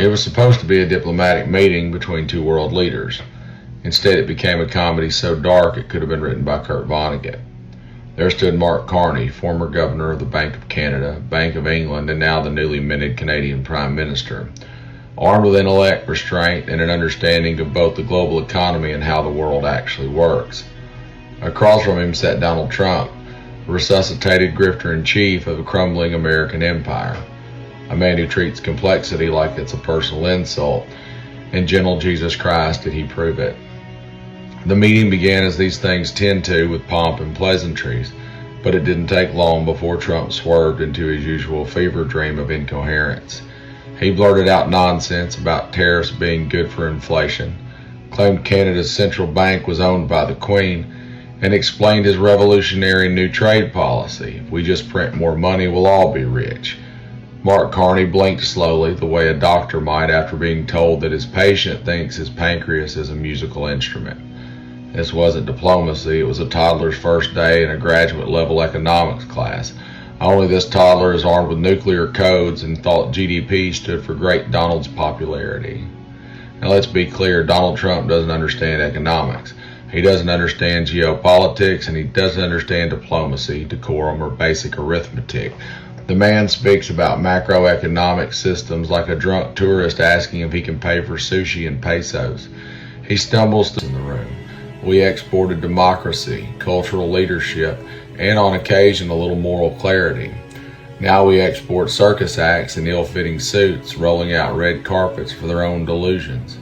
It was supposed to be a diplomatic meeting between two world leaders. Instead, it became a comedy so dark it could have been written by Kurt Vonnegut. There stood Mark Carney, former governor of the Bank of Canada, Bank of England, and now the newly minted Canadian Prime Minister, armed with intellect, restraint, and an understanding of both the global economy and how the world actually works. Across from him sat Donald Trump, resuscitated grifter-in-chief of a crumbling American empire, a man who treats complexity like it's a personal insult, and gentle Jesus Christ did he prove it. The meeting began as these things tend to, with pomp and pleasantries, but it didn't take long before Trump swerved into his usual fever dream of incoherence. He blurted out nonsense about tariffs being good for inflation, claimed Canada's central bank was owned by the Queen, and explained his revolutionary new trade policy. If we just print more money, we'll all be rich. Mark Carney blinked slowly, the way a doctor might after being told that his patient thinks his pancreas is a musical instrument. This wasn't diplomacy, it was a toddler's first day in a graduate-level economics class. Only this toddler is armed with nuclear codes and thought GDP stood for Great Donald's popularity. Now let's be clear, Donald Trump doesn't understand economics. He doesn't understand geopolitics, and he doesn't understand diplomacy, decorum, or basic arithmetic. The man speaks about macroeconomic systems like a drunk tourist asking if he can pay for sushi in pesos. He stumbles in the room. We exported democracy, cultural leadership, and on occasion a little moral clarity. Now we export circus acts in ill-fitting suits, rolling out red carpets for their own delusions.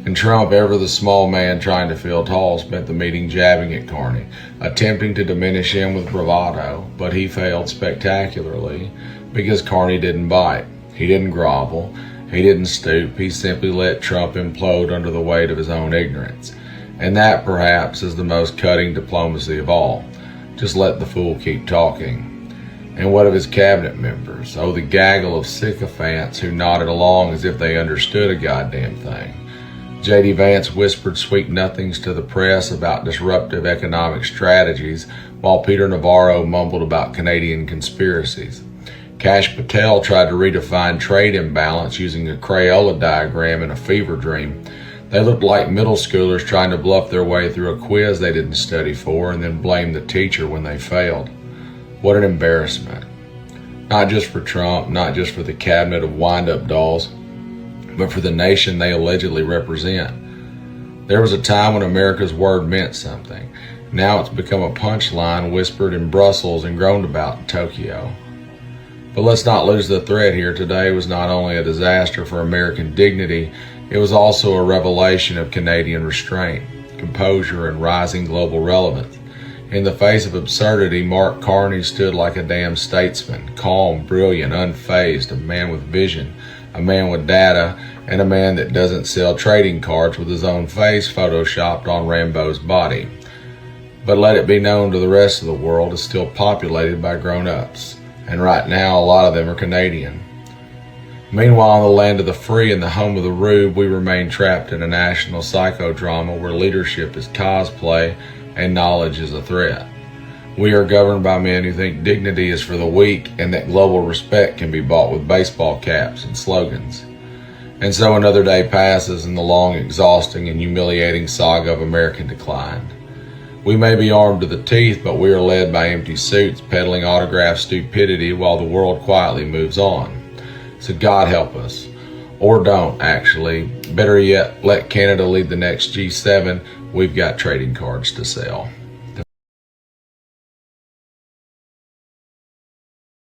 And Trump, ever the small man trying to feel tall, spent the meeting jabbing at Carney, attempting to diminish him with bravado, but he failed spectacularly because Carney didn't bite. He didn't grovel. He didn't stoop. He simply let Trump implode under the weight of his own ignorance. And that, perhaps, is the most cutting diplomacy of all. Just let the fool keep talking. And what of his cabinet members? Oh, the gaggle of sycophants who nodded along as if they understood a goddamn thing. J.D. Vance whispered sweet nothings to the press about disruptive economic strategies, while Peter Navarro mumbled about Canadian conspiracies. Kash Patel tried to redefine trade imbalance using a Crayola diagram in a fever dream. They looked like middle schoolers trying to bluff their way through a quiz they didn't study for and then blame the teacher when they failed. What an embarrassment. Not just for Trump, not just for the cabinet of wind-up dolls, but for the nation they allegedly represent. There was a time when America's word meant something. Now it's become a punchline whispered in Brussels and groaned about in Tokyo. But let's not lose the thread here. Today was not only a disaster for American dignity, it was also a revelation of Canadian restraint, composure, and rising global relevance. In the face of absurdity, Mark Carney stood like a damn statesman, calm, brilliant, unfazed, a man with vision, a man with data, and a man that doesn't sell trading cards with his own face photoshopped on Rambo's body. But let it be known to the rest of the world is still populated by grown-ups, and right now a lot of them are Canadian. Meanwhile, in the land of the free and the home of the rude, we remain trapped in a national psychodrama where leadership is cosplay and knowledge is a threat. We are governed by men who think dignity is for the weak and that global respect can be bought with baseball caps and slogans. And so another day passes in the long, exhausting, and humiliating saga of American decline. We may be armed to the teeth, but we are led by empty suits peddling autograph stupidity while the world quietly moves on. So God help us. Or don't, actually. Better yet, let Canada lead the next G7. We've got trading cards to sell.